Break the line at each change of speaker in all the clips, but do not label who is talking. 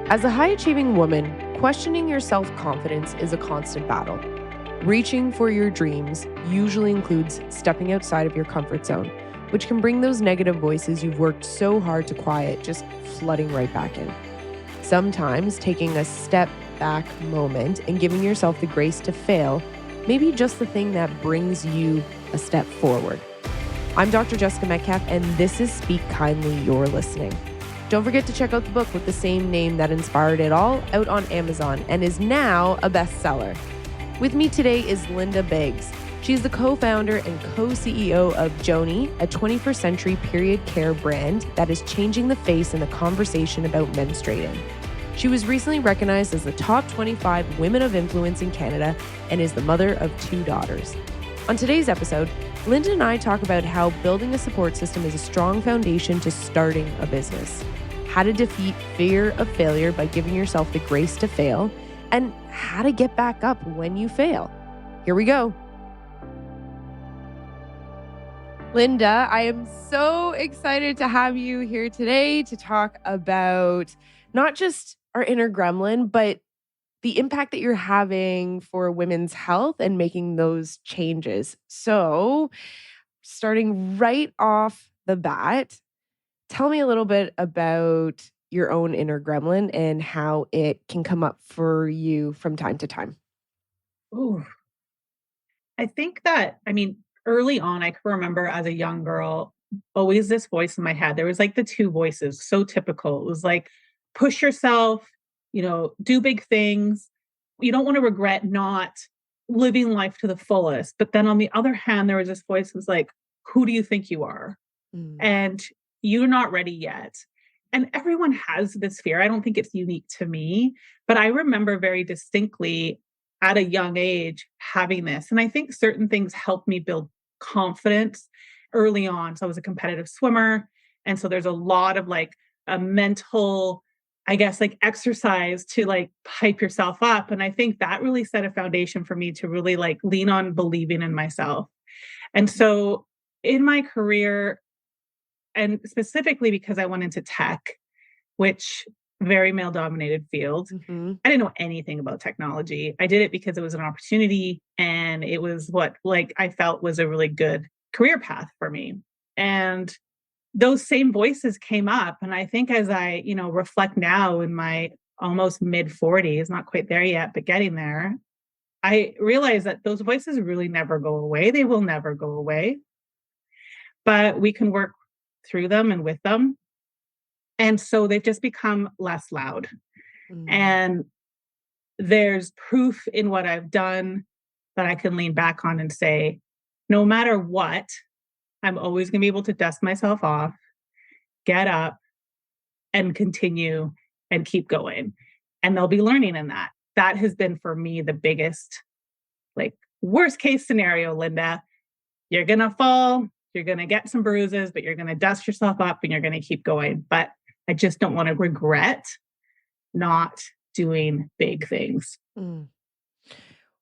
As a high achieving woman, questioning your self confidence is a constant battle. Reaching for your dreams usually includes stepping outside of your comfort zone, which can bring those negative voices you've worked so hard to quiet just flooding right back in. Sometimes taking a step back moment and giving yourself the grace to fail may be just the thing that brings you a step forward. I'm Dr. Jessica Metcalf, and this is Speak Kindly, You're Listening. Don't forget to check out the book with the same name that inspired it all, out on Amazon, and is now a bestseller. With me today is Linda Biggs. She's the co-founder and co-CEO of Joni, a 21st century period care brand that is changing the face in the conversation about menstruating. She was recently recognized as the top 25 women of influence in Canada and is the mother of 2 daughters. On today's episode, Linda and I talk about how building a support system is a strong foundation to starting a business, how to defeat fear of failure by giving yourself the grace to fail, and how to get back up when you fail. Here we go. Linda, I am so excited to have you here today to talk about not just our inner gremlin, but the impact that you're having for women's health and making those changes. So, starting right off the bat, tell me a little bit about your own inner gremlin and how it can come up for you from time to time.
Ooh, I think that, early on, I can remember as a young girl, always this voice in my head. There was like the two voices, so typical. It was like, push yourself, do big things. You don't want to regret not living life to the fullest. But then on the other hand, there was this voice that was like, who do you think you are?
Mm.
And you're not ready yet. And everyone has this fear. I don't think it's unique to me, but I remember very distinctly at a young age having this. And I think certain things helped me build confidence early on. So I was a competitive swimmer. And so there's a lot of like a mental, I guess, like exercise to like hype yourself up. And I think that really set a foundation for me to really like lean on believing in myself. And so in my career, and specifically because I went into tech, which very male dominated field.
Mhm.
I didn't know anything about technology. I did it because it was an opportunity and it was what like I felt was a really good career path for me. And those same voices came up and I think as I, reflect now in my almost mid 40s, not quite there yet, but getting there, I realize that those voices really never go away. They will never go away, but we can work through them and with them. And so they've just become less loud.
Mm.
And there's proof in what I've done that I can lean back on and say, no matter what, I'm always going to be able to dust myself off, get up, and continue and keep going. And they'll be learning in that. That has been for me the biggest, like, worst case scenario, Linda. You're going to fall, you're going to get some bruises, but you're going to dust yourself up and you're going to keep going. But I just don't want to regret not doing big things.
Mm.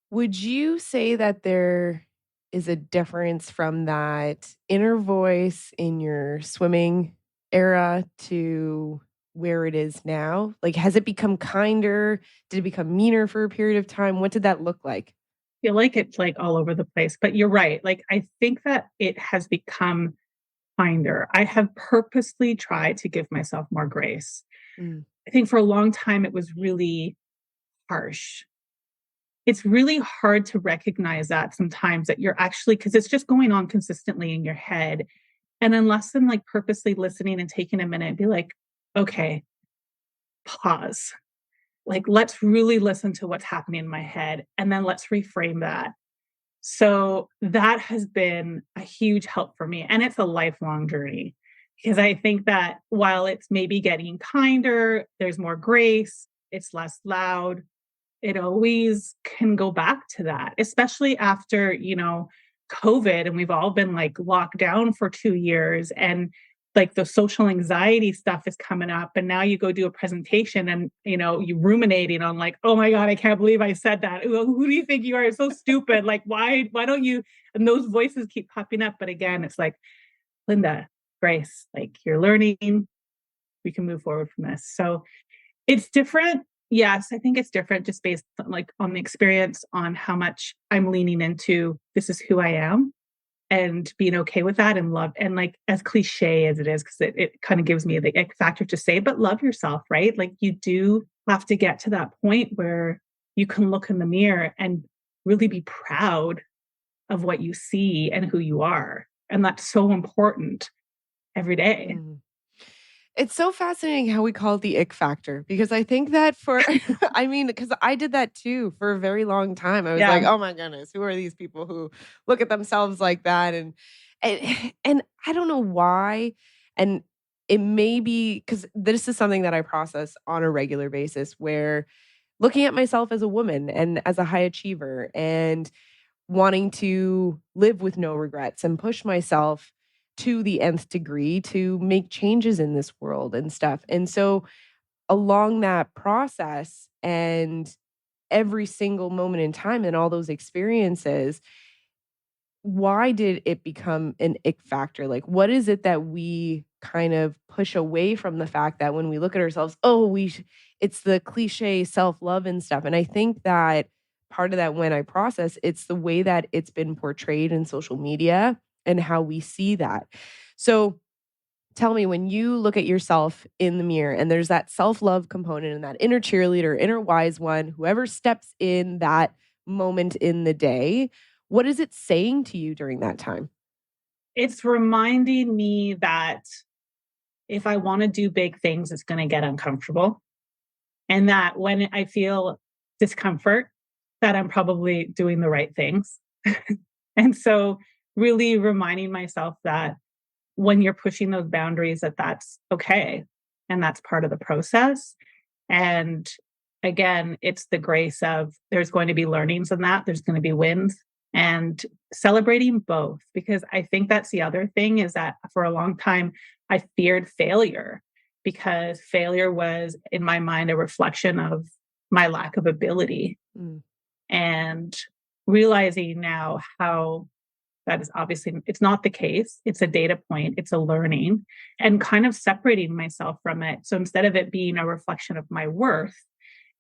Would you say that there is a difference from that inner voice in your swimming era to where it is now? Like, has it become kinder? Did it become meaner for a period of time? What did that look like?
Feel like it's like all over the place, but you're right. Like, I think that it has become kinder. I have purposely tried to give myself more grace.
Mm.
I think for a long time, it was really harsh. It's really hard to recognize that sometimes that you're actually, because it's just going on consistently in your head. And unless I'm like purposely listening and taking a minute and be like, okay, pause. Like, let's really listen to what's happening in my head. And then let's reframe that. So that has been a huge help for me. And it's a lifelong journey because I think that while it's maybe getting kinder, there's more grace, it's less loud, it always can go back to that, especially after, COVID and we've all been like locked down for 2 years and like the social anxiety stuff is coming up. And now you go do a presentation and, you ruminating on like, oh my God, I can't believe I said that. Who do you think you are? It's so stupid. Like, why don't you? And those voices keep popping up. But again, it's like, Linda, Grace, like you're learning, we can move forward from this. So it's different. Yes, I think it's different just based on, like, on the experience, on how much I'm leaning into this is who I am, and being okay with that, and love, and, like, as cliche as it is, because it kind of gives me the ick factor to say, but love yourself, right? Like, you do have to get to that point where you can look in the mirror and really be proud of what you see and who you are. And that's so important every day.
Mm. It's so fascinating how we call it the ick factor because I think that for, I mean, because I did that too for a very long time. I was
Yeah.
like, oh my goodness, who are these people who look at themselves like that? And I don't know why. And it may be because this is something that I process on a regular basis where looking at myself as a woman and as a high achiever and wanting to live with no regrets and push myself to the nth degree to make changes in this world and stuff. And so along that process and every single moment in time and all those experiences, why did it become an ick factor? Like, what is it that we kind of push away from the fact that when we look at ourselves, oh, it's the cliche self love and stuff. And I think that part of that, when I process, it's the way that it's been portrayed in social media and how we see that. So, tell me, when you look at yourself in the mirror and there's that self love component and that inner cheerleader, inner wise one, whoever steps in that moment in the day, what is it saying to you during that time?
It's reminding me that if I want to do big things, it's going to get uncomfortable. And that when I feel discomfort, that I'm probably doing the right things. And so really reminding myself that when you're pushing those boundaries, that that's okay, and that's part of the process. And again, it's the grace of, there's going to be learnings in that, there's going to be wins, and celebrating both. Because I think that's the other thing, is that for a long time I feared failure, because failure was in my mind a reflection of my lack of ability.
Mm.
And realizing now how that is obviously, it's not the case. It's a data point, it's a learning, and kind of separating myself from it. So instead of it being a reflection of my worth,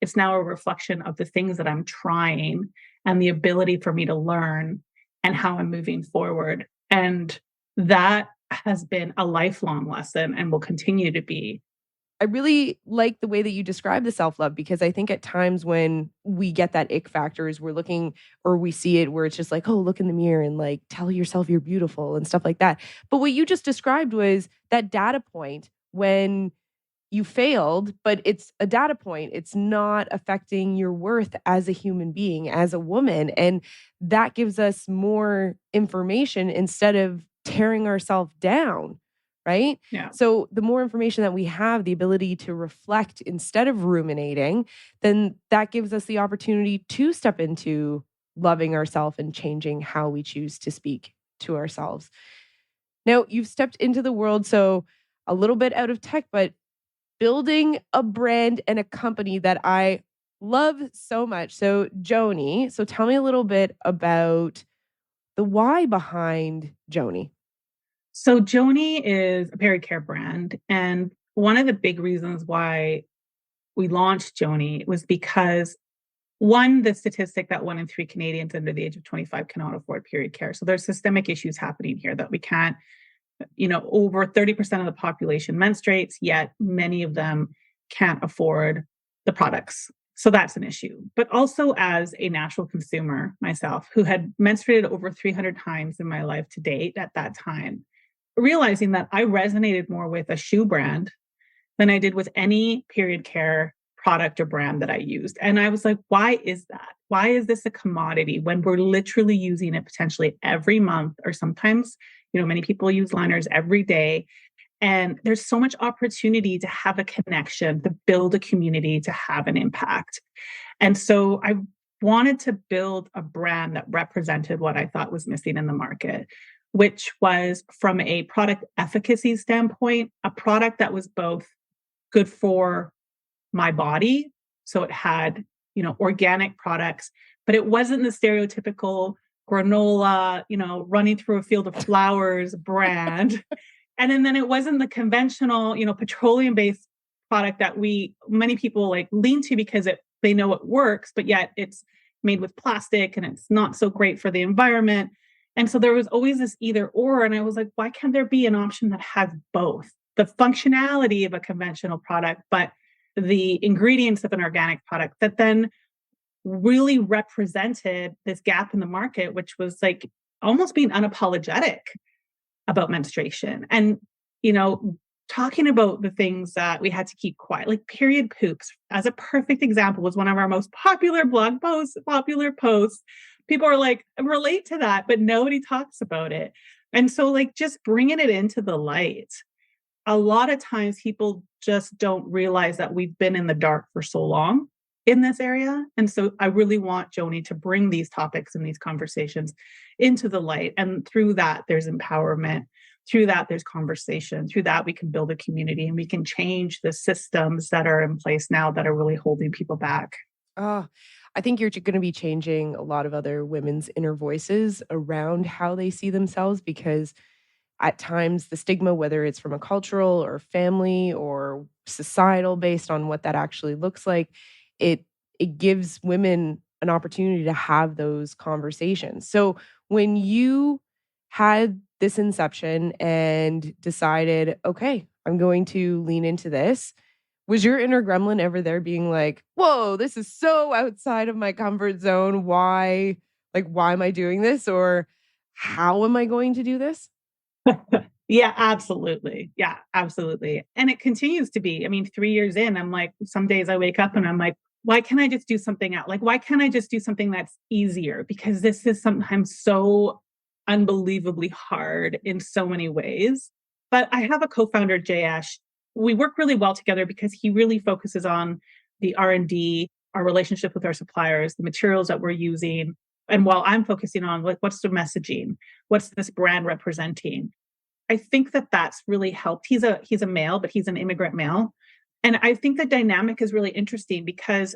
it's now a reflection of the things that I'm trying and the ability for me to learn and how I'm moving forward. And that has been a lifelong lesson and will continue to be.
I really like the way that you describe the self love because I think at times when we get that ick factor is we're looking or we see it where it's just like, oh, look in the mirror and like tell yourself you're beautiful and stuff like that. But what you just described was that data point when you failed, but it's a data point. It's not affecting your worth as a human being, as a woman. And that gives us more information instead of tearing ourselves down, right?
Yeah.
So the more information that we have, the ability to reflect instead of ruminating, then that gives us the opportunity to step into loving ourselves and changing how we choose to speak to ourselves. Now, you've stepped into the world, so a little bit out of tech, but building a brand and a company that I love so much. So, Joni, so tell me a little bit about the why behind Joni.
So Joni is a period care brand. And one of the big reasons why we launched Joni was because, one, the statistic that 1 in 3 Canadians under the age of 25 cannot afford period care. So there's systemic issues happening here that we can't, over 30% of the population menstruates, yet many of them can't afford the products. So that's an issue. But also, as a natural consumer myself, who had menstruated over 300 times in my life to date at that time, realizing that I resonated more with a shoe brand than I did with any period care product or brand that I used. And I was like, why is that? Why is this a commodity when we're literally using it potentially every month, or sometimes, many people use liners every day. And there's so much opportunity to have a connection, to build a community, to have an impact. And so I wanted to build a brand that represented what I thought was missing in the market, which was, from a product efficacy standpoint, a product that was both good for my body. So it had, organic products, but it wasn't the stereotypical granola, running through a field of flowers brand. And then it wasn't the conventional, petroleum based product that many people like lean to because they know it works, but yet it's made with plastic and it's not so great for the environment. And so there was always this either or. And I was like, why can't there be an option that has both the functionality of a conventional product, but the ingredients of an organic product that then really represented this gap in the market, which was like almost being unapologetic about menstruation and, you know, talking about the things that we had to keep quiet, like period poops, as a perfect example, was one of our most popular blog posts, popular posts. People are like, relate to that, but nobody talks about it. And so, like, just bringing it into the light. A lot of times people just don't realize that we've been in the dark for so long in this area. And so I really want Joni to bring these topics and these conversations into the light. And through that, there's empowerment. Through that, there's conversation. Through that, we can build a community and we can change the systems that are in place now that are really holding people back.
Oh, I think you're going to be changing a lot of other women's inner voices around how they see themselves because at times the stigma, whether it's from a cultural or family or societal based on what that actually looks like, it it gives women an opportunity to have those conversations. So when you had this inception and decided, okay, I'm going to lean into this, was your inner gremlin ever there being like, whoa, this is so outside of my comfort zone. Why am I doing this? Or how am I going to do this?
Yeah, absolutely. Yeah, absolutely. And it continues to be. I mean, 3 years in, I'm like, some days I wake up and I'm like, why can't I just do something out? Like, why can't I just do something that's easier? Because this is sometimes so unbelievably hard in so many ways. But I have a co-founder, Jayesh. We work really well together because he really focuses on the R&D, our relationship with our suppliers, the materials that we're using. And while I'm focusing on like, what's the messaging? What's this brand representing? I think that that's really helped. He's a male, but he's an immigrant male. And I think the dynamic is really interesting because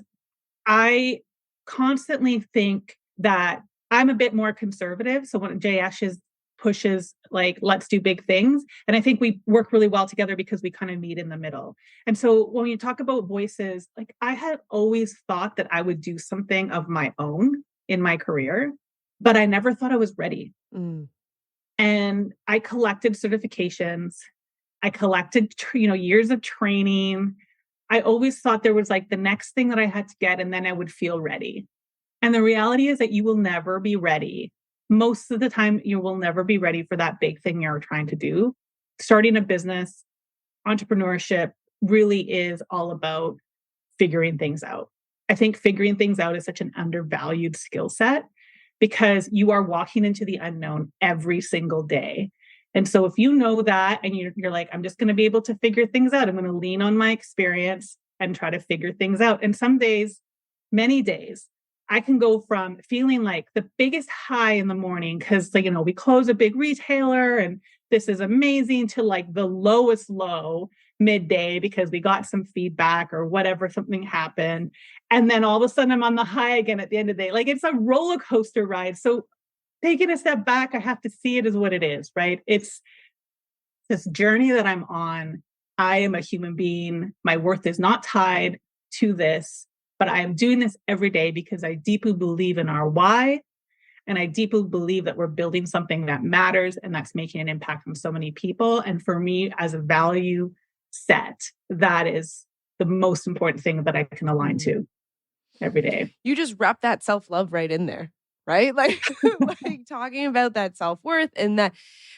I constantly think that I'm a bit more conservative. So when Jay Ashes pushes like, let's do big things. And I think we work really well together because we kind of meet in the middle. And so when you talk about voices, like I had always thought that I would do something of my own in my career, but I never thought I was ready.
Mm.
And I collected certifications. I collected, years of training. I always thought there was like the next thing that I had to get, and then I would feel ready. And the reality is that you will never be ready. Most of the time, you will never be ready for that big thing you're trying to do. Starting a business, entrepreneurship really is all about figuring things out. I think figuring things out is such an undervalued skill set because you are walking into the unknown every single day. And so if you know that and you're like, I'm just going to be able to figure things out, I'm going to lean on my experience and try to figure things out. And some days, many days, I can go from feeling like the biggest high in the morning because, we close a big retailer and this is amazing, to like the lowest low midday because we got some feedback or whatever, something happened. And then all of a sudden I'm on the high again at the end of the day. Like it's a roller coaster ride. So taking a step back, I have to see it as what it is, right? It's this journey that I'm on. I am a human being. My worth is not tied to this, but I am doing this every day because I deeply believe in our why. And I deeply believe that we're building something that matters and that's making an impact on so many people. And for me, as a value set, that is the most important thing that I can align to every day.
You just wrap that self-love right in there, right? Like, like talking about that self-worth and that,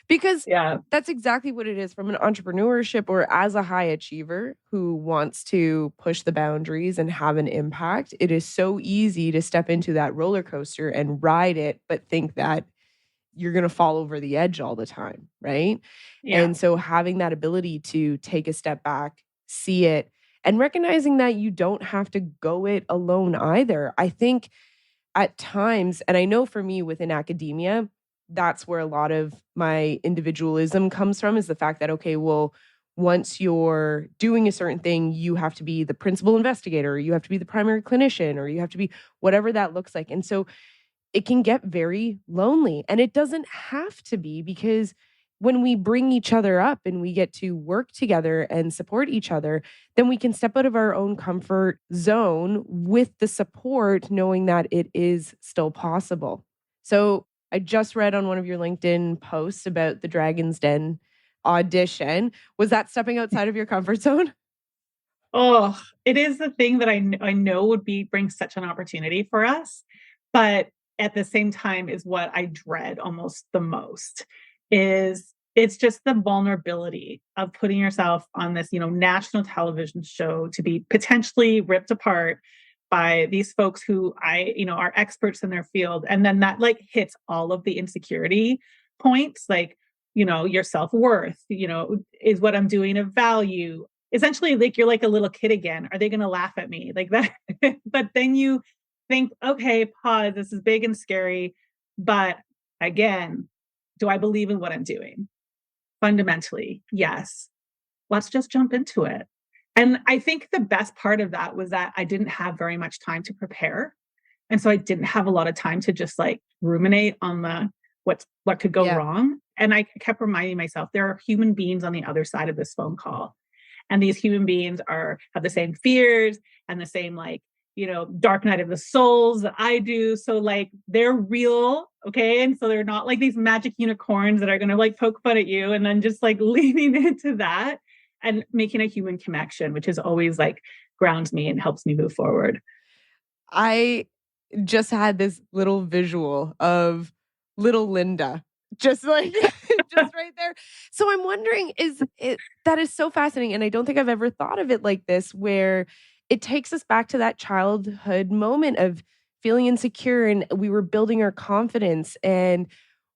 because that's exactly what it is from an entrepreneurship or as a high achiever who wants to push the boundaries and have an impact. It is so easy to step into that roller coaster and ride it, but think that you're going to fall over the edge all the time, right?
Yeah.
And so having that ability to take a step back, see it, and recognizing that you don't have to go it alone either. I think at times, and I know for me within academia, that's where a lot of my individualism comes from, is the fact that, okay, well, once you're doing a certain thing, you have to be the principal investigator, or you have to be the primary clinician, or you have to be whatever that looks like. And so it can get very lonely, and it doesn't have to be, because when we bring each other up and we get to work together and support each other, then we can step out of our own comfort zone with the support, knowing that it is still possible. So I just read on one of your LinkedIn posts about the Dragon's Den audition. Was that stepping outside of your comfort zone?
Oh, it is the thing that I know would bring such an opportunity for us, but at the same time is what I dread almost the most is it's just the vulnerability of putting yourself on this, national television show to be potentially ripped apart by these folks who are experts in their field. And then that like hits all of the insecurity points, like, your self-worth, is what I'm doing of value? Essentially, like you're like a little kid again. Are they going to laugh at me like that? But then you think, okay, pause. This is big and scary. But again, do I believe in what I'm doing? Fundamentally, yes. Let's just jump into it. And I think the best part of that was that I didn't have very much time to prepare. And so I didn't have a lot of time to just like ruminate on what could go
Yeah.
wrong. And I kept reminding myself there are human beings on the other side of this phone call. And these human beings have the same fears and the same like, dark night of the souls that I do. So like they're real. Okay. And so they're not like these magic unicorns that are going to like poke fun at you and then just like leaning into that and making a human connection, which is always like grounds me and helps me move forward.
I just had this little visual of little Linda, just like just right there. So I'm wondering, is it that is so fascinating, and I don't think I've ever thought of it like this, where it takes us back to that childhood moment of feeling insecure, and we were building our confidence and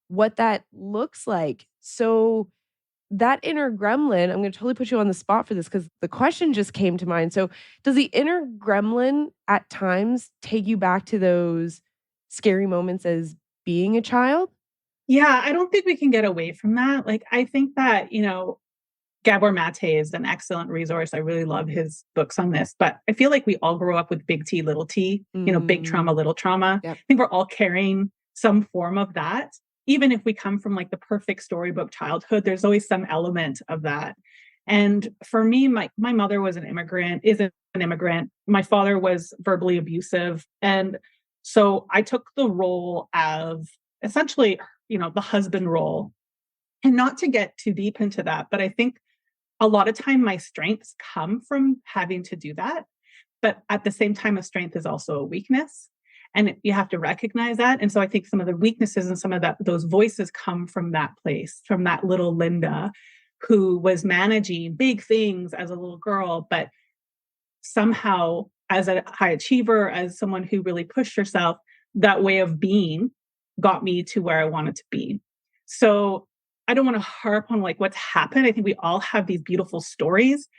what that looks like. So that inner gremlin, I'm gonna totally put you on the spot for this because the question just came to mind. So, does the inner gremlin at times take you back to those scary moments as being a child?
Yeah, I don't think we can get away from that. Like, I think that, Gabor Mate is an excellent resource. I really love his books on this, but I feel like we all grow up with big T, little t, big trauma,
Mm,
little trauma. I
yep.
think we're all carrying some form of that. Even if we come from like the perfect storybook childhood, there's always some element of that. And for me, my mother was an immigrant, is an immigrant. My father was verbally abusive. And so I took the role of essentially, the husband role. And not to get too deep into that, but I think a lot of time my strengths come from having to do that. But at the same time, a strength is also a weakness. And you have to recognize that. And so I think some of the weaknesses and some of those voices come from that place, from that little Linda who was managing big things as a little girl, but somehow as a high achiever, as someone who really pushed herself, that way of being got me to where I wanted to be. So I don't want to harp on like what's happened. I think we all have these beautiful stories,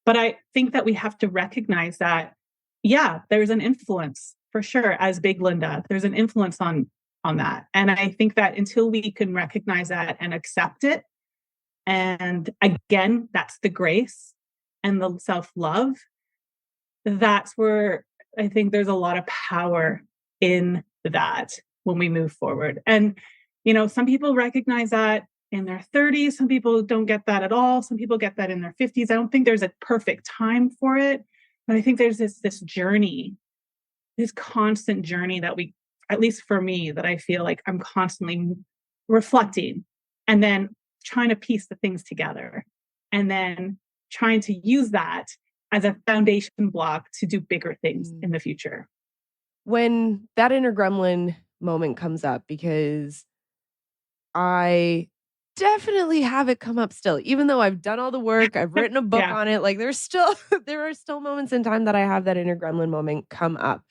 but I think that we have to recognize that, yeah, there's an influence for sure. As Big Linda, there's an influence on that, and I think that until we can recognize that and accept it, and again, that's the grace and the self love. That's where I think there's a lot of power in that when we move forward. And some people recognize that in their 30s. Some people don't get that at all. Some people get that in their 50s. I don't think there's a perfect time for it, but I think there's this journey, this constant journey that we, at least for me, that I feel like I'm constantly reflecting and then trying to piece the things together and then trying to use that as a foundation block to do bigger things
Mm.
in the future.
When that inner gremlin moment comes up, because I definitely have it come up still, even though I've done all the work, I've written a book
Yeah.
on it, like, there's still there are still moments in time that I have that inner gremlin moment come up.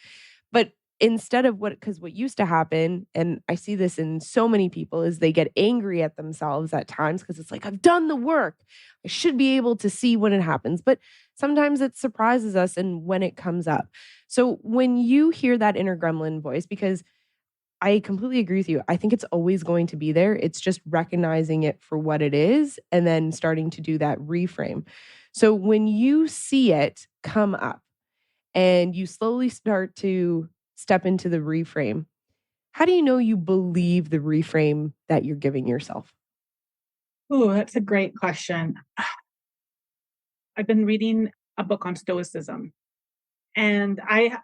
But instead of what used to happen, and I see this in so many people, is they get angry at themselves at times because it's like, "I've done the work. I should be able to see when it happens." But sometimes it surprises us and when it comes up. So when you hear that inner gremlin voice, because I completely agree with you. I think it's always going to be there. It's just recognizing it for what it is and then starting to do that reframe. So when you see it come up and you slowly start to step into the reframe, how do you know you believe the reframe that you're giving yourself?
Oh, that's a great question. I've been reading a book on stoicism and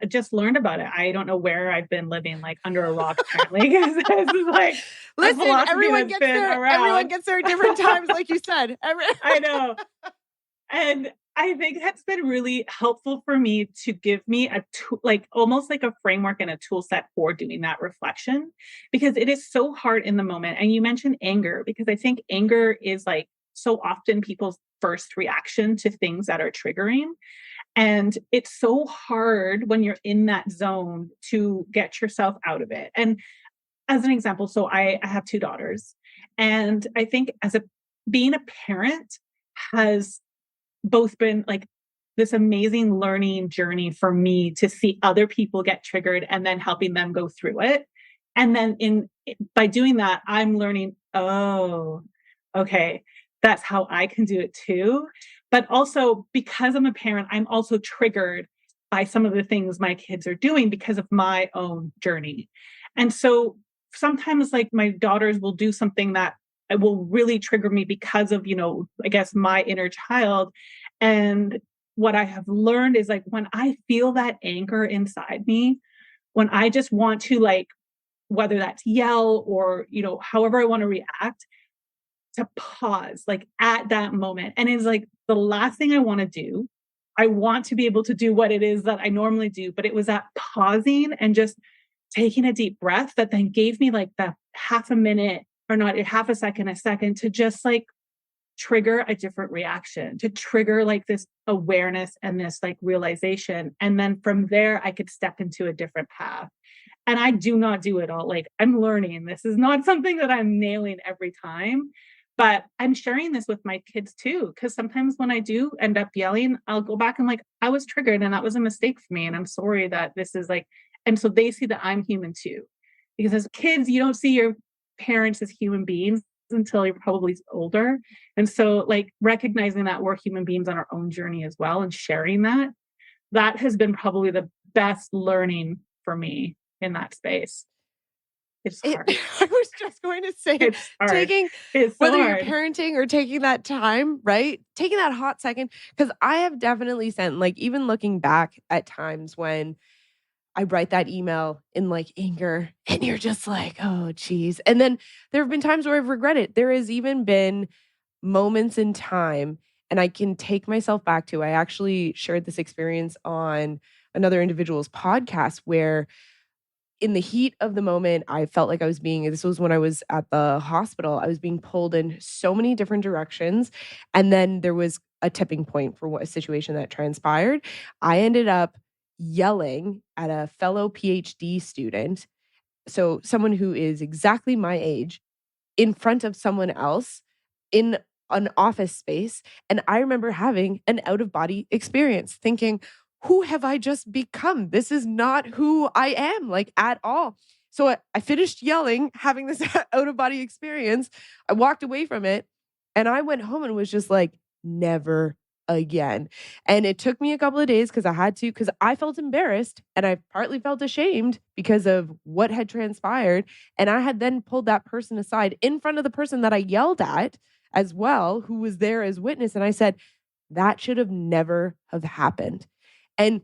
just learned about it. I don't know where I've been living, like under a rock apparently, because this is like a
Listen,
philosophy that's been
everyone
around.
gets there at different times, like you said.
I know. And I think that's been really helpful for me to give me a tool, like almost like a framework and a tool set for doing that reflection, because it is so hard in the moment. And you mentioned anger, because I think anger is like so often people's first reaction to things that are triggering. And it's so hard when you're in that zone to get yourself out of it. And as an example, so I have two daughters, and I think as a being a parent has both been like this amazing learning journey for me to see other people get triggered and then helping them go through it. And then in by doing that, I'm learning, oh, okay, that's how I can do it too. But also because I'm a parent, I'm also triggered by some of the things my kids are doing because of my own journey. And so sometimes like my daughters will do something that it will really trigger me because of, I guess my inner child. And what I have learned is like when I feel that anger inside me, when I just want to like, whether that's yell or, however I want to react, to pause like at that moment. And it's like the last thing I want to do. I want to be able to do what it is that I normally do, but it was that pausing and just taking a deep breath that then gave me like that half a minute or not a second to just like trigger a different reaction, to trigger like this awareness and this like realization. And then from there, I could step into a different path. And I do not do it all. Like I'm learning. This is not something that I'm nailing every time, but I'm sharing this with my kids too. Cause sometimes when I do end up yelling, I'll go back and like, I was triggered and that was a mistake for me. And I'm sorry that this is like, and so they see that I'm human too. Because as kids, you don't see your parents as human beings until you're probably older. And so like recognizing that we're human beings on our own journey as well and sharing that, that has been probably the best learning for me in that space. It's hard.
I was just going to say,
It's hard.
taking,
It's so
whether you're
hard.
parenting or taking that time, right? Taking that hot second. Because I have definitely sent, like, even looking back at times when I write that email in like anger and you're just like, oh, geez. And then there have been times where I've regretted. There has even been moments in time, and I can take myself back to, I actually shared this experience on another individual's podcast where in the heat of the moment, I felt like I was being, this was when I was at the hospital, I was being pulled in so many different directions. And then there was a tipping point for what a situation that transpired. I ended up yelling at a fellow PhD student, so someone who is exactly my age, in front of someone else in an office space. And I remember having an out of body experience thinking, who have I just become? This is not who I am, like at all. So I finished yelling, having this out of body experience. I walked away from it and I went home and was just like, never again. And it took me a couple of days because I had to, because I felt embarrassed and I partly felt ashamed because of what had transpired. And I had then pulled that person aside in front of the person that I yelled at as well, who was there as witness. And I said, that should have never have happened. And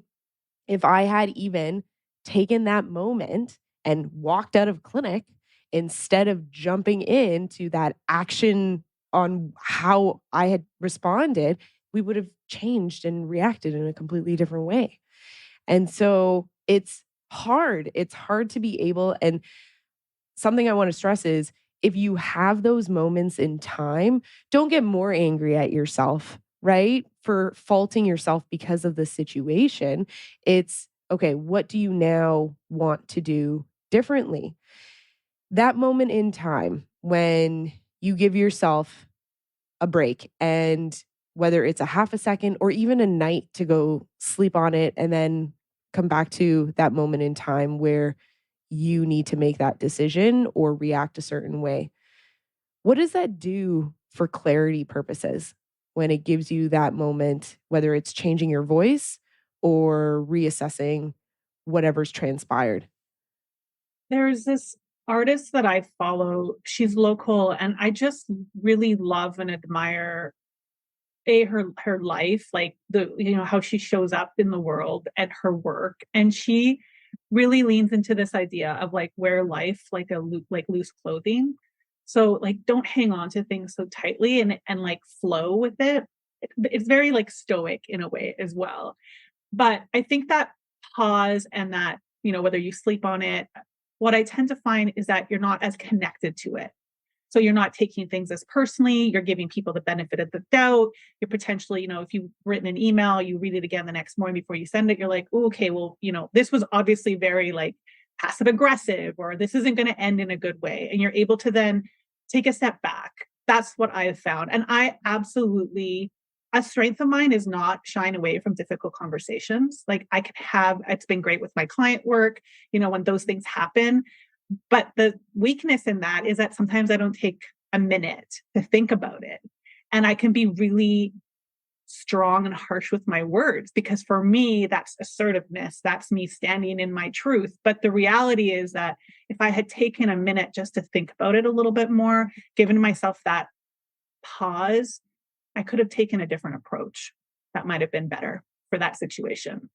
if I had even taken that moment and walked out of clinic instead of jumping into that action on how I had responded, we would have changed and reacted in a completely different way. And so it's hard. It's hard to be able, and something I want to stress is if you have those moments in time, don't get more angry at yourself, right? For faulting yourself because of the situation. It's okay, what do you now want to do differently? That moment in time when you give yourself a break, and whether it's a half a second or even a night to go sleep on it and then come back to that moment in time where you need to make that decision or react a certain way. What does that do for clarity purposes when it gives you that moment, whether it's changing your voice or reassessing whatever's transpired?
There's this artist that I follow, she's local, and I just really love and admire her life, like how she shows up in the world and her work. And she really leans into this idea of like wear life like like loose clothing. So like don't hang on to things so tightly and like flow with it. It's very like stoic in a way as well. But I think that pause and that, whether you sleep on it, what I tend to find is that you're not as connected to it. So you're not taking things as personally. You're giving people the benefit of the doubt. You're potentially, if you've written an email, you read it again the next morning before you send it. You're like, oh, okay, well, this was obviously very like passive aggressive, or this isn't going to end in a good way. And you're able to then take a step back. That's what I have found. And I absolutely, a strength of mine is not shying away from difficult conversations. Like it's been great with my client work, when those things happen. But the weakness in that is that sometimes I don't take a minute to think about it. And I can be really strong and harsh with my words, because for me, that's assertiveness. That's me standing in my truth. But the reality is that if I had taken a minute just to think about it a little bit more, given myself that pause, I could have taken a different approach that might have been better for that situation.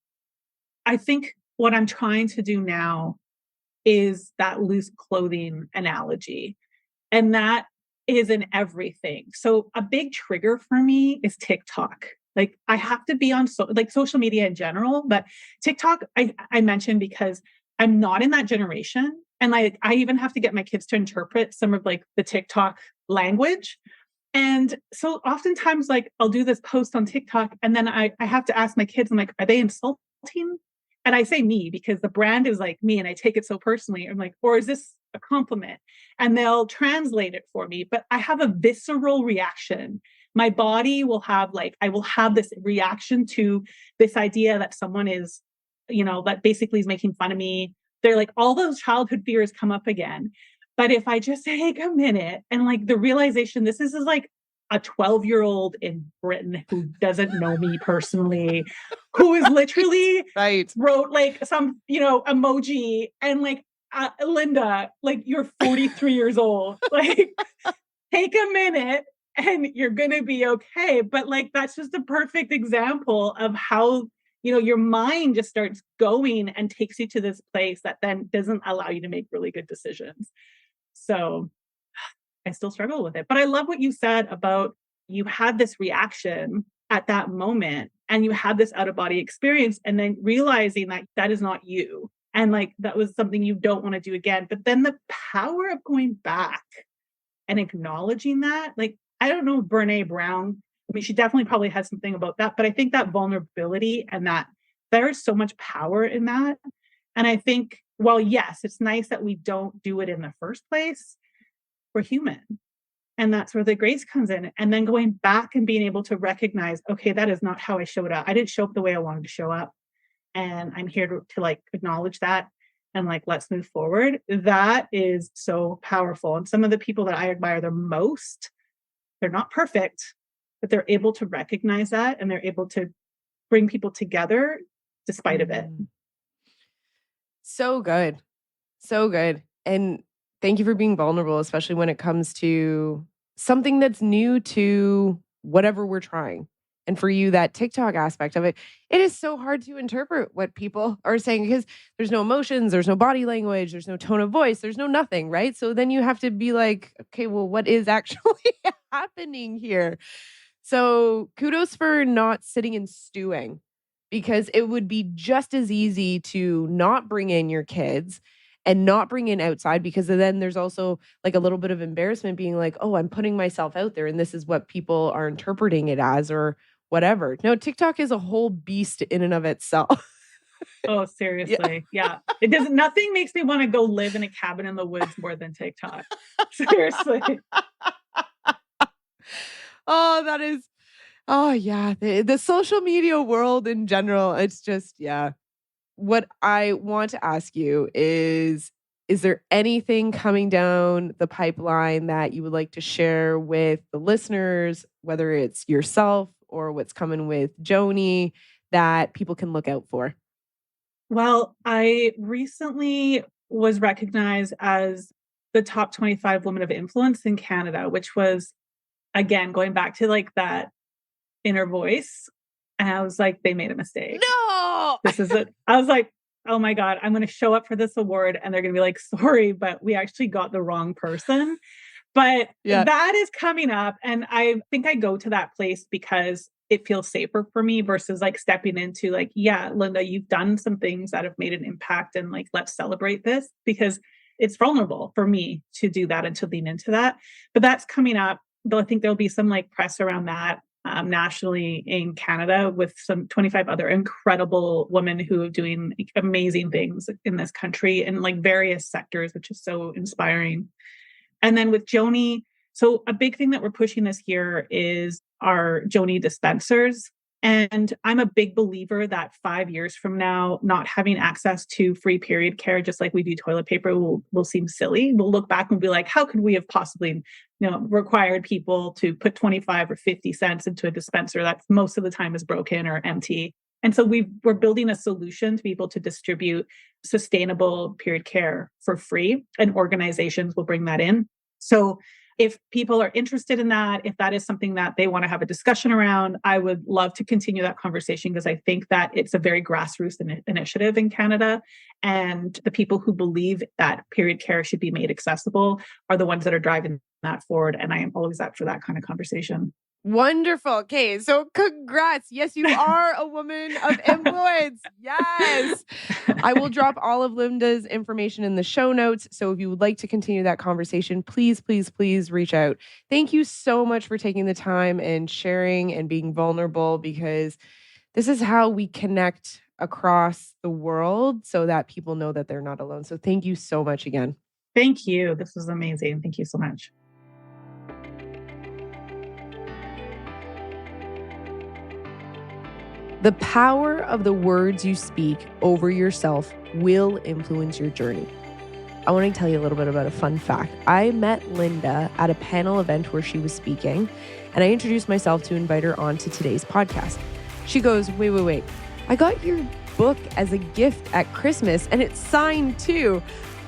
I think what I'm trying to do now is that loose clothing analogy. And that is in everything. So a big trigger for me is TikTok. Like I have to be on like social media in general, but TikTok I mentioned because I'm not in that generation. And like I even have to get my kids to interpret some of like the TikTok language. And so oftentimes like I'll do this post on TikTok and then I have to ask my kids, I'm like, are they insulting? And I say me because the brand is like me and I take it so personally. I'm like, or is this a compliment? And they'll translate it for me, but I have a visceral reaction. My body will have I will have this reaction to this idea that someone is, that basically is making fun of me. They're like, all those childhood fears come up again. But if I just take a minute and like the realization, this is like a 12-year-old in Britain who doesn't know me personally, who is literally
right.
wrote like some, emoji and like, Linda, like you're 43 years old, like take a minute and you're going to be okay. But like, that's just a perfect example of how, your mind just starts going and takes you to this place that then doesn't allow you to make really good decisions. So I still struggle with it. But I love what you said about you had this reaction at that moment and you had this out of body experience and then realizing that that is not you. And like that was something you don't want to do again. But then the power of going back and acknowledging that, like, I don't know, Brene Brown. I mean, she definitely probably has something about that. But I think that vulnerability and that there is so much power in that. And I think, well, yes, it's nice that we don't do it in the first place. We're human. And that's where the grace comes in. And then going back and being able to recognize, okay, that is not how I showed up. I didn't show up the way I wanted to show up. And I'm here to like acknowledge that and like, let's move forward. That is so powerful. And some of the people that I admire the most, they're not perfect, but they're able to recognize that and they're able to bring people together despite of it.
So good. So good. And thank you for being vulnerable, especially when it comes to something that's new to whatever we're trying. And for you, that TikTok aspect of it, it is so hard to interpret what people are saying because there's no emotions, there's no body language, there's no tone of voice, there's no nothing, right? So then you have to be like, okay, well, what is actually happening here? So kudos for not sitting and stewing, because it would be just as easy to not bring in your kids and not bring in outside, because then there's also like a little bit of embarrassment being like, oh, I'm putting myself out there and this is what people are interpreting it as or whatever. No, TikTok is a whole beast in and of itself.
Oh, seriously. Yeah. Nothing makes me want to go live in a cabin in the woods more than TikTok. Seriously.
Oh, that is, oh yeah. The social media world in general, it's just, yeah. What I want to ask you is there anything coming down the pipeline that you would like to share with the listeners, whether it's yourself or what's coming with Joni, that people can look out for?
Well, I recently was recognized as the top 25 women of influence in Canada, which was, again, going back to like that inner voice. And I was like, they made a mistake.
No.
This is it. I was like, oh my God, I'm going to show up for this award and they're going to be like, sorry, but we actually got the wrong person. But that is coming up. And I think I go to that place because it feels safer for me versus like stepping into like, yeah, Linda, you've done some things that have made an impact and like, let's celebrate this, because it's vulnerable for me to do that and to lean into that. But that's coming up. Though I think there'll be some like press around that nationally in Canada with some 25 other incredible women who are doing amazing things in this country in like various sectors, which is so inspiring. And then with Joni, so a big thing that we're pushing this year is our Joni dispensers. And I'm a big believer that 5 years from now, not having access to free period care, just like we do toilet paper, will seem silly. We'll look back and be like, how could we have possibly, required people to put 25 or 50 cents into a dispenser that most of the time is broken or empty? And so we're building a solution to be able to distribute sustainable period care for free, and organizations will bring that in. So if people are interested in that, if that is something that they want to have a discussion around, I would love to continue that conversation, because I think that it's a very grassroots initiative in Canada. And the people who believe that period care should be made accessible are the ones that are driving that forward. And I am always up for that kind of conversation.
Wonderful. Okay, so congrats. Yes, you are a woman of influence. Yes. I will drop all of Linda's information in the show notes. So if you would like to continue that conversation, please, please, please reach out. Thank you so much for taking the time and sharing and being vulnerable, because this is how we connect across the world so that people know that they're not alone. So thank you so much again.
Thank you. This was amazing. Thank you so much.
The power of the words you speak over yourself will influence your journey. I want to tell you a little bit about a fun fact. I met Linda at a panel event where she was speaking, and I introduced myself to invite her onto today's podcast. She goes, wait. I got your book as a gift at Christmas, and it's signed too.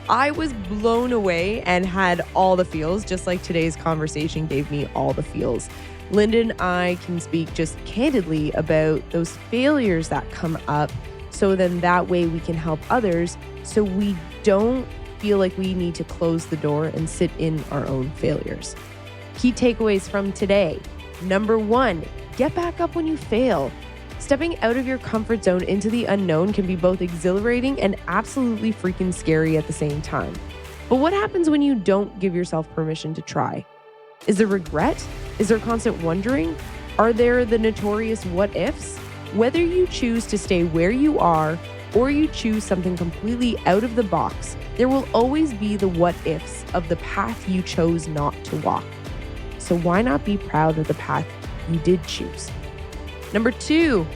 I was blown away and had all the feels, just like today's conversation gave me all the feels. Linda and I can speak just candidly about those failures that come up, so then that way we can help others, so we don't feel like we need to close the door and sit in our own failures. Key takeaways from today. Number 1, get back up when you fail. Stepping out of your comfort zone into the unknown can be both exhilarating and absolutely freaking scary at the same time. But what happens when you don't give yourself permission to try? Is there regret? Is there constant wondering? Are there the notorious what ifs? Whether you choose to stay where you are or you choose something completely out of the box, there will always be the what ifs of the path you chose not to walk. So why not be proud of the path you did choose? Number 2,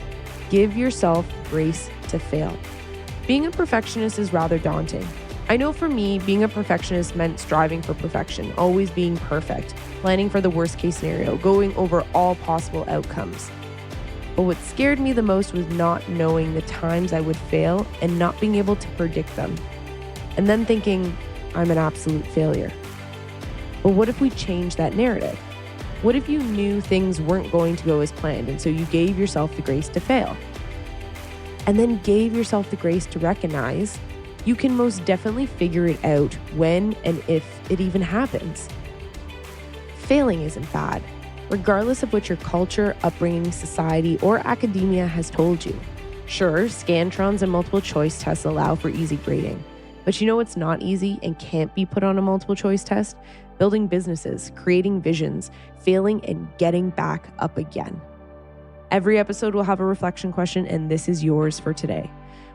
give yourself grace to fail. Being a perfectionist is rather daunting. I know for me, being a perfectionist meant striving for perfection, always being perfect, planning for the worst case scenario, going over all possible outcomes. But what scared me the most was not knowing the times I would fail and not being able to predict them. And then thinking, I'm an absolute failure. But what if we change that narrative? What if you knew things weren't going to go as planned, and so you gave yourself the grace to fail? And then gave yourself the grace to recognize you can most definitely figure it out when and if it even happens. Failing isn't bad, regardless of what your culture, upbringing, society, or academia has told you. Sure, Scantrons and multiple choice tests allow for easy grading, but you know what's not easy and can't be put on a multiple choice test? Building businesses, creating visions, failing and getting back up again. Every episode will have a reflection question, and this is yours for today.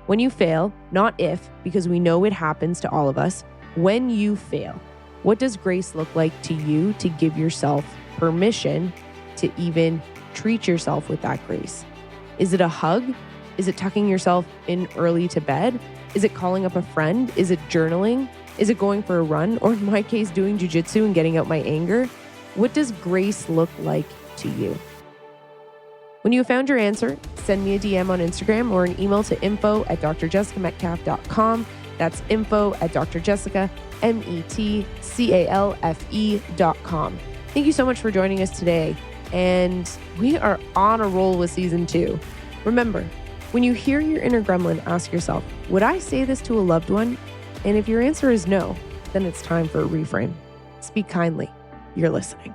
When you fail, not if, because we know it happens to all of us, when you fail, what does grace look like to you to give yourself permission to even treat yourself with that grace? Is it a hug? Is it tucking yourself in early to bed? Is it calling up a friend? Is it journaling? Is it going for a run? Or in my case, doing jujitsu and getting out my anger? What does grace look like to you? When you have found your answer, send me a DM on Instagram or an email to info@drjessicametcalf.com. That's info@drjessicametcalfe.com. Thank you so much for joining us today. And we are on a roll with season 2. Remember, when you hear your inner gremlin, ask yourself, would I say this to a loved one? And if your answer is no, then it's time for a reframe. Speak kindly. You're listening.